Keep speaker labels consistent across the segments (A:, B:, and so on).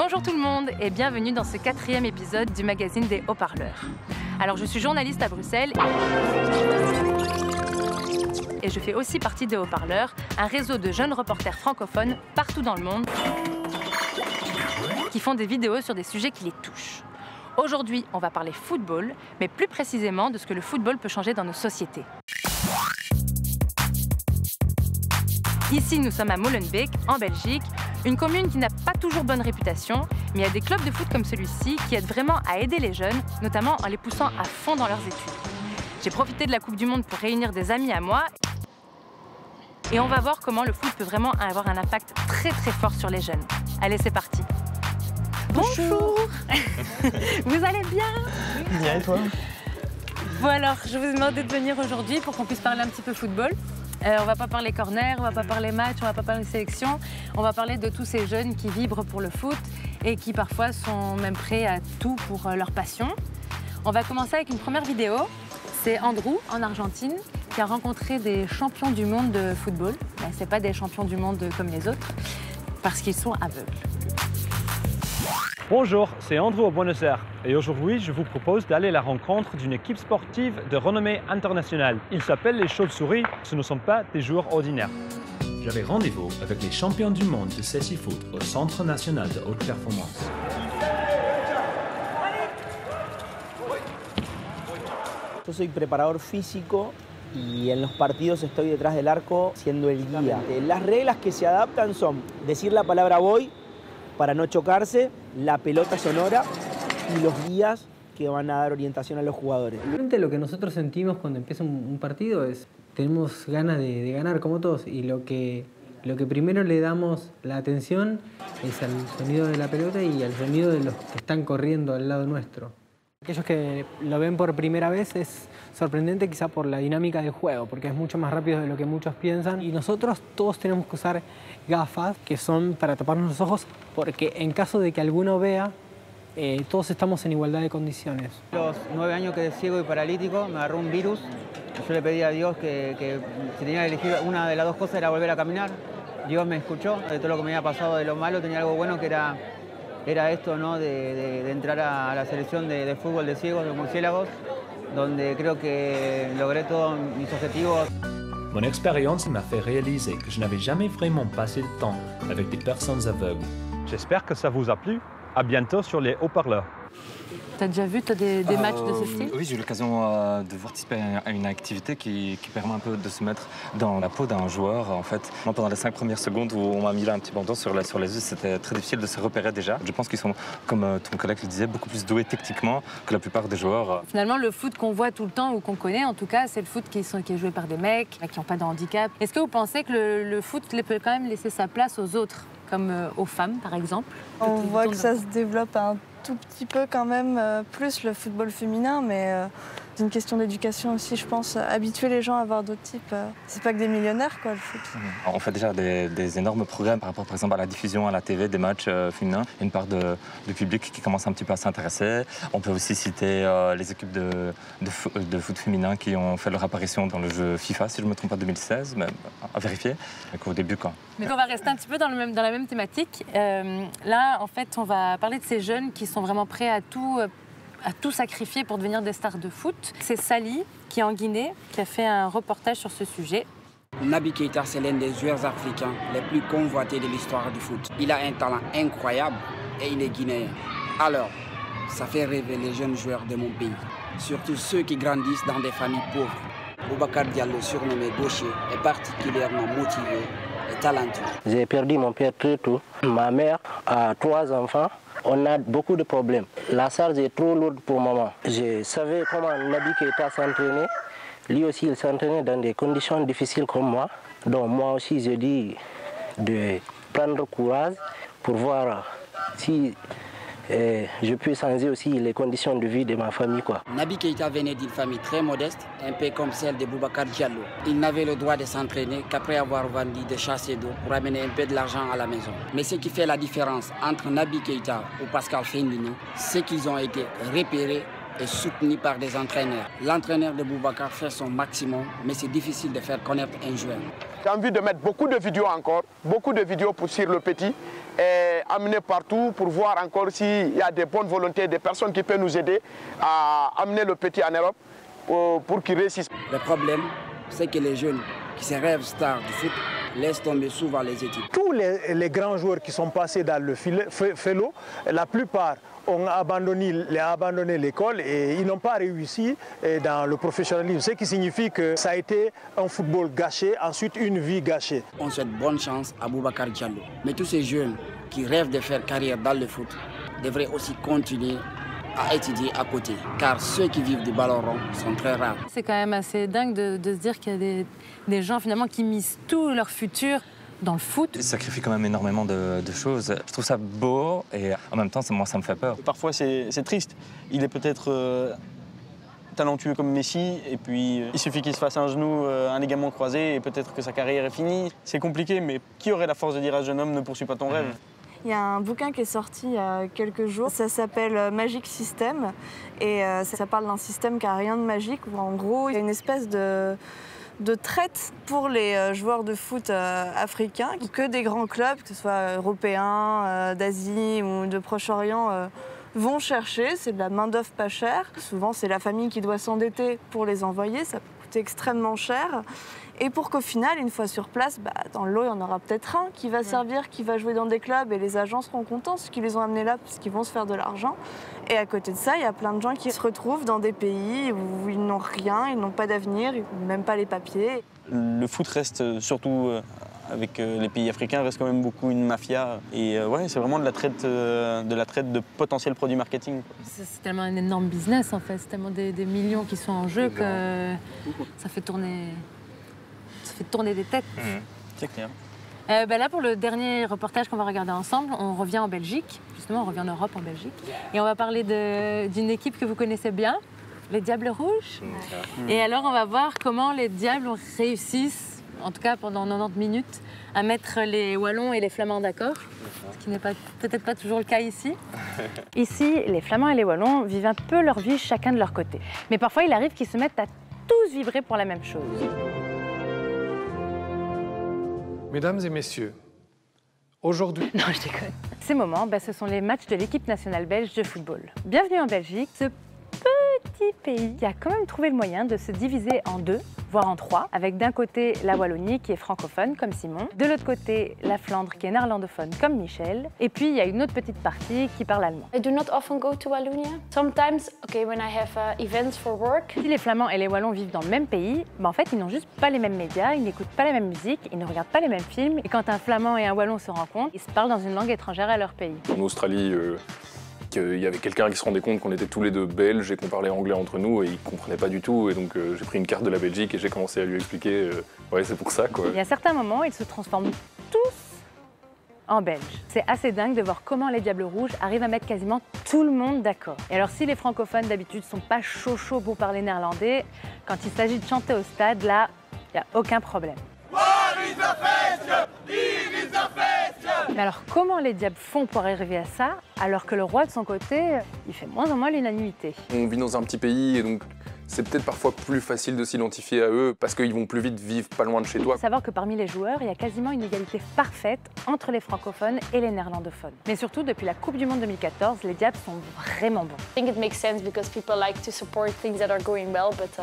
A: Bonjour tout le monde et bienvenue dans ce 4e épisode du magazine des Haut-Parleurs. Alors je suis journaliste à Bruxelles et je fais aussi partie des Haut-Parleurs, un réseau de jeunes reporters francophones partout dans le monde qui font des vidéos sur des sujets qui les touchent. Aujourd'hui, on va parler football, mais plus précisément de ce que le football peut changer dans nos sociétés. Ici, nous sommes à Molenbeek, en Belgique, une commune qui n'a pas toujours bonne réputation, mais il y a des clubs de foot comme celui-ci qui aident vraiment à aider les jeunes, notamment en les poussant à fond dans leurs études. J'ai profité de la Coupe du Monde pour réunir des amis à moi et on va voir comment le foot peut vraiment avoir un impact très fort sur les jeunes. Allez, c'est parti. Bonjour. Vous allez bien?
B: Bien, et toi?
A: Bon alors, je vous ai demandé de venir aujourd'hui pour qu'on puisse parler un petit peu football. On va pas parler corner, on va pas parler match, on va pas parler sélection. On va parler de tous ces jeunes qui vibrent pour le foot et qui parfois sont même prêts à tout pour leur passion. On va commencer avec une première vidéo. C'est Andrew, en Argentine, qui a rencontré des champions du monde de football. Mais c'est pas des champions du monde comme les autres, parce qu'ils sont aveugles.
B: Bonjour, c'est Andrew au Buenos Aires et aujourd'hui je vous propose d'aller à la rencontre d'une équipe sportive de renommée internationale. Ils s'appellent les Chauves-souris, ce ne sont pas des joueurs ordinaires.
C: J'avais rendez-vous avec les champions du monde de cécifoot au Centre national de haute performance.
D: Yo soy preparador físico y en los partidos estoy detrás del arco siendo el guía. Las reglas que se adaptan son decir la palabra voy para no chocarse, la pelota sonora y los guías que van a dar orientación a los jugadores.
E: Realmente lo que nosotros sentimos cuando empieza un partido es tenemos ganas de ganar como todos y lo que primero le damos la atención es al sonido de la pelota y al sonido de los que están corriendo al lado nuestro. Aquellos que lo ven por primera vez es sorprendente quizá por la dinámica del juego, porque es mucho más rápido de lo que muchos piensan. Y nosotros todos tenemos que usar gafas que son para taparnos los ojos, porque en caso de que alguno vea, todos estamos en igualdad de condiciones.
F: Los 9 años que de ciego y paralítico me agarró un virus. Yo le pedí a Dios que si tenía que elegir una de las dos cosas era volver a caminar. Dios me escuchó, de todo lo que me había pasado de lo malo tenía algo bueno que era esto, ¿no? de entrar a la selección de fútbol de ciegos, de murciélagos, donde creo que logré todos mis objetivos.
C: Mon expérience m'a fait réaliser que je n'avais jamais vraiment passé de temps avec des personnes aveugles.
B: J'espère que ça vous a plu. À bientôt sur les Haut-Parleurs.
A: T'as déjà vu des matchs de ce style?
G: Oui, j'ai eu l'occasion de participer à une activité qui permet un peu de se mettre dans la peau d'un joueur. En fait, moi, pendant les 5 premières secondes où on m'a mis là un petit bandeau sur les yeux, c'était très difficile de se repérer déjà. Je pense qu'ils sont, comme ton collègue le disait, beaucoup plus doués techniquement que la plupart des joueurs.
A: Finalement, le foot qu'on voit tout le temps ou qu'on connaît, en tout cas, c'est le foot qui est joué par des mecs qui n'ont pas de handicap. Est-ce que vous pensez que le foot peut quand même laisser sa place aux autres, comme aux femmes, par exemple?
H: On voit que ça se développe un tout petit peu quand même, plus le football féminin, mais c'est une question d'éducation aussi, je pense. Habituer les gens à voir d'autres types. C'est pas que des millionnaires, quoi, le foot.
G: On fait déjà des énormes progrès par rapport, par exemple, à la diffusion à la TV des matchs féminins. Il y a une part du public qui commence un petit peu à s'intéresser. On peut aussi citer les équipes de foot féminin qui ont fait leur apparition dans le jeu FIFA, si je ne me trompe pas, 2016, mais à vérifier. Donc, au début, quoi.
A: Mais on va rester un petit peu dans la même thématique. Là, en fait, on va parler de ces jeunes qui sont vraiment prêts à tout sacrifier pour devenir des stars de foot. C'est Sally, qui est en Guinée, qui a fait un reportage sur ce sujet.
I: Naby Keita, c'est l'un des joueurs africains les plus convoités de l'histoire du foot. Il a un talent incroyable et il est guinéen. Alors, ça fait rêver les jeunes joueurs de mon pays, surtout ceux qui grandissent dans des familles pauvres. Boubacar Diallo, surnommé Gaucher, est particulièrement motivé et talentueux.
J: J'ai perdu mon père très tôt. Ma mère a 3 enfants. On a beaucoup de problèmes. La charge est trop lourde pour maman. Je savais comment Naby Keita s'entraînait. Lui aussi, il s'entraînait dans des conditions difficiles comme moi. Donc moi aussi, je dis de prendre courage pour voir si je peux changer aussi les conditions de vie de ma famille, quoi.
I: Naby Keita venait d'une famille très modeste, un peu comme celle de Boubacar Diallo. Il n'avait le droit de s'entraîner qu'après avoir vendu des chasses d'eau pour amener un peu de l'argent à la maison. Mais ce qui fait la différence entre Naby Keita ou Pascal Fendini, c'est qu'ils ont été repérés et soutenu par des entraîneurs. L'entraîneur de Boubacar fait son maximum, mais c'est difficile de faire connaître un joueur.
K: J'ai envie de mettre beaucoup de vidéos encore, beaucoup de vidéos sur le petit et amener partout pour voir encore s'il y a des bonnes volontés, des personnes qui peuvent nous aider à amener le petit en Europe pour qu'il réussisse.
I: Le problème, c'est que les jeunes qui se rêvent stars du foot laissent tomber souvent les études.
L: Tous les grands joueurs qui sont passés dans le fellow, la plupart ont abandonné l'école et ils n'ont pas réussi dans le professionnalisme, ce qui signifie que ça a été un football gâché, ensuite une vie gâchée.
I: On souhaite bonne chance à Boubacar Diallo. Mais tous ces jeunes qui rêvent de faire carrière dans le foot devraient aussi continuer à étudier à côté, car ceux qui vivent du ballon rond sont très rares.
A: C'est quand même assez dingue de se dire qu'il y a des gens finalement qui misent tout leur futur dans le foot.
G: Ils sacrifient quand même énormément de choses. Je trouve ça beau et en même temps, moi, ça me fait peur.
M: Parfois, c'est triste. Il est peut-être talentueux comme Messi et puis il suffit qu'il se fasse un genou, un ligament croisé et peut-être que sa carrière est finie. C'est compliqué, mais qui aurait la force de dire à ce jeune homme ne poursuis pas ton rêve?
H: Il y a un bouquin qui est sorti il y a quelques jours, ça s'appelle Magic System et ça parle d'un système qui n'a rien de magique où en gros il y a une espèce de traite pour les joueurs de foot africains, que des grands clubs, que ce soit européens, d'Asie ou de Proche-Orient, vont chercher. C'est de la main-d'œuvre pas chère. Souvent c'est la famille qui doit s'endetter pour les envoyer, ça peut coûter extrêmement cher. Et pour qu'au final, une fois sur place, dans le lot, il y en aura peut-être un qui va servir, qui va jouer dans des clubs et les agents seront contents, ceux qui les ont amenés là, parce qu'ils vont se faire de l'argent. Et à côté de ça, il y a plein de gens qui se retrouvent dans des pays où ils n'ont rien, ils n'ont pas d'avenir, ils n'ont même pas les papiers.
M: Le foot reste, surtout avec les pays africains, reste quand même beaucoup une mafia. Et ouais, c'est vraiment de la traite de potentiels produits marketing.
A: C'est tellement un énorme business en fait, c'est tellement des millions qui sont en jeu que ça fait tourner des têtes.
M: C'est clair.
A: Là, pour le dernier reportage qu'on va regarder ensemble, on revient en Belgique. Justement, on revient en Europe, en Belgique. Et on va parler d'une équipe que vous connaissez bien, les Diables Rouges. Et alors, on va voir comment les Diables réussissent, en tout cas pendant 90 minutes, à mettre les Wallons et les Flamands d'accord. Ce qui n'est peut-être pas toujours le cas ici. Ici, les Flamands et les Wallons vivent un peu leur vie chacun de leur côté. Mais parfois, il arrive qu'ils se mettent à tous vibrer pour la même chose.
N: Mesdames et messieurs, aujourd'hui...
A: Non, je déconne. Ces moments, ce sont les matchs de l'équipe nationale belge de football. Bienvenue en Belgique, ce petit pays qui a quand même trouvé le moyen de se diviser en deux, voire en trois, avec d'un côté la Wallonie qui est francophone, comme Simon, de l'autre côté la Flandre qui est néerlandophone, comme Michel, et puis il y a une autre petite partie qui parle allemand.
O: I do not often go to Wallonia. Sometimes, when I have events for work.
A: Si les Flamands et les Wallons vivent dans le même pays, en fait ils n'ont juste pas les mêmes médias, ils n'écoutent pas la même musique, ils ne regardent pas les mêmes films, et quand un Flamand et un Wallon se rencontrent, ils se parlent dans une langue étrangère à leur pays.
P: En Australie, il y avait quelqu'un qui se rendait compte qu'on était tous les deux belges et qu'on parlait anglais entre nous et il ne comprenait pas du tout. Et donc j'ai pris une carte de la Belgique et j'ai commencé à lui expliquer ouais, c'est pour ça quoi.
A: Et à certains moments, ils se transforment tous en Belges. C'est assez dingue de voir comment les Diables Rouges arrivent à mettre quasiment tout le monde d'accord. Et alors si les francophones d'habitude sont pas chauds pour parler néerlandais, quand il s'agit de chanter au stade, là, il n'y a aucun problème. Mais alors comment les Diables font pour arriver à ça, alors que le roi de son côté, il fait moins en moins l'unanimité?
P: On vit dans un petit pays et donc c'est peut-être parfois plus facile de s'identifier à eux parce qu'ils vont plus vite vivre pas loin de chez toi.
A: Il faut savoir que parmi les joueurs, il y a quasiment une égalité parfaite entre les francophones et les néerlandophones. Mais surtout, depuis la Coupe du Monde 2014, les Diables sont vraiment bons.
O: I think it makes sense because people like to support things that are going well, but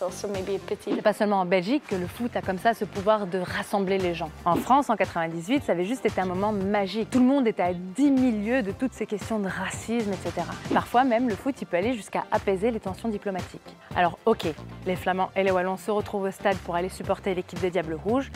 A: c'est pas seulement en Belgique que le foot a comme ça ce pouvoir de rassembler les gens. En France, en 98, ça avait juste été un moment magique. Tout le monde était à 10 000 lieues de toutes ces questions de racisme, etc. Parfois même, le foot, il peut aller jusqu'à apaiser les tensions diplomatiques. Alors ok, les Flamands et les Wallons se retrouvent au stade pour aller supporter l'équipe des Diables Rouges.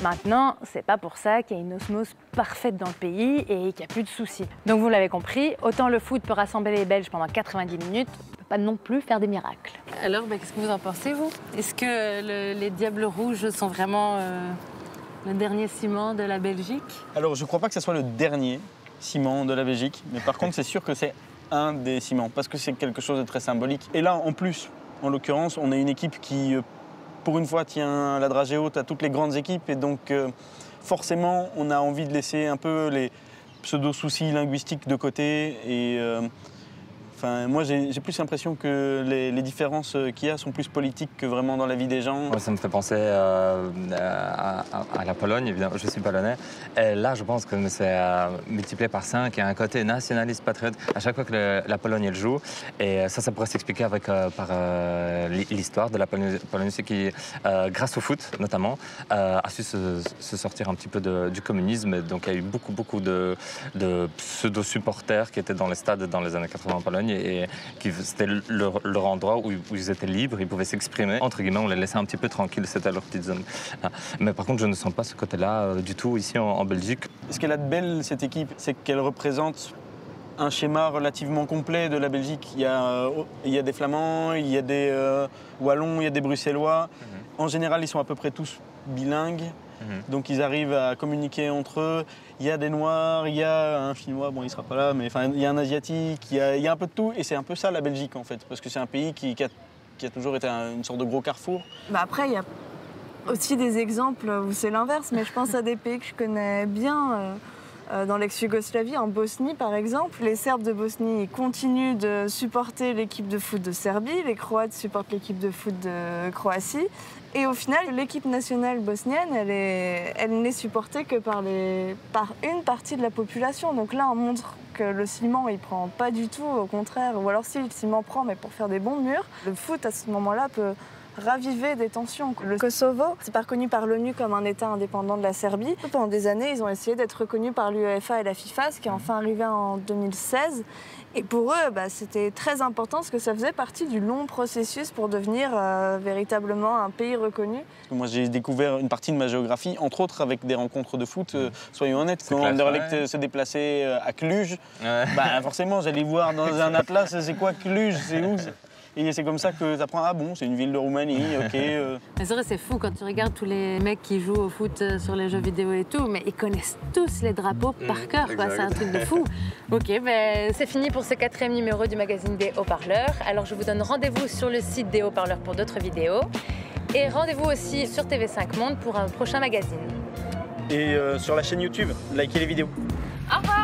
A: Maintenant, c'est pas pour ça qu'il y a une osmose parfaite dans le pays et qu'il n'y a plus de soucis. Donc vous l'avez compris, autant le foot peut rassembler les Belges pendant 90 minutes, on peut pas non plus faire des miracles. Alors, qu'est-ce que vous en pensez, vous? Est-ce que les Diables Rouges sont vraiment le dernier ciment de la Belgique?
M: Alors, je crois pas que ce soit le dernier ciment de la Belgique, mais par contre, c'est sûr que c'est un des ciments, parce que c'est quelque chose de très symbolique. Et là, en plus, en l'occurrence, on a une équipe qui... pour une fois, tient la dragée haute à toutes les grandes équipes et donc forcément, on a envie de laisser un peu les pseudo-soucis linguistiques de côté et Enfin, moi, j'ai plus l'impression que les différences qu'il y a sont plus politiques que vraiment dans la vie des gens.
G: Ouais, ça me fait penser à la Pologne, évidemment, je suis polonais. Et là, je pense que c'est multiplié par 5. Il y a un côté nationaliste, patriote, à chaque fois que la Pologne elle joue. Et ça pourrait s'expliquer par l'histoire de la Pologne, qui, grâce au foot notamment, a su se sortir un petit peu du communisme. Donc il y a eu beaucoup de pseudo-supporters qui étaient dans les stades dans les années 80 en Pologne et c'était leur endroit où ils étaient libres, ils pouvaient s'exprimer. Entre guillemets, on les laissait un petit peu tranquilles, c'était leur petite zone. Mais par contre, je ne sens pas ce côté-là du tout ici en Belgique.
M: Ce qu'elle a de belle, cette équipe, c'est qu'elle représente un schéma relativement complet de la Belgique. Il y a des Flamands, il y a des Wallons, il y a des Bruxellois. En général, ils sont à peu près tous bilingues. Donc ils arrivent à communiquer entre eux. Il y a des Noirs, il y a un Chinois, bon il sera pas là, mais enfin il y a un Asiatique, il y a un peu de tout. Et c'est un peu ça la Belgique en fait, parce que c'est un pays qui a toujours été une sorte de gros carrefour.
H: Après, il y a aussi des exemples où c'est l'inverse, mais je pense à des pays que je connais bien. Dans l'ex-Yougoslavie, en Bosnie par exemple, les Serbes de Bosnie continuent de supporter l'équipe de foot de Serbie, les Croates supportent l'équipe de foot de Croatie. Et au final, l'équipe nationale bosnienne, elle n'est supportée que par une partie de la population. Donc là, on montre que le ciment, il prend pas du tout, au contraire. Ou alors si le ciment prend, mais pour faire des bons murs. Le foot, à ce moment-là, peut raviver des tensions. Le Kosovo, c'est pas reconnu par l'ONU comme un État indépendant de la Serbie. Pendant des années, ils ont essayé d'être reconnus par l'UEFA et la FIFA, ce qui est enfin arrivé en 2016. Et pour eux, c'était très important parce que ça faisait partie du long processus pour devenir véritablement un pays reconnu.
M: Moi, j'ai découvert une partie de ma géographie, entre autres avec des rencontres de foot, soyons honnêtes. Quand Anderlecht se déplaçait à Cluj, forcément, j'allais voir dans un atlas, c'est quoi Cluj, c'est où? Et c'est comme ça que tu apprends, ah bon, c'est une ville de Roumanie, ok.
A: C'est vrai, c'est fou quand tu regardes tous les mecs qui jouent au foot sur les jeux vidéo et tout, mais ils connaissent tous les drapeaux par cœur, quoi. C'est un truc de fou. Ok, c'est fini pour ce 4e numéro du magazine des Haut-Parleurs. Alors je vous donne rendez-vous sur le site des Haut-Parleurs pour d'autres vidéos. Et rendez-vous aussi sur TV5 Monde pour un prochain magazine.
M: Et sur la chaîne YouTube, likez les vidéos.
A: Au revoir!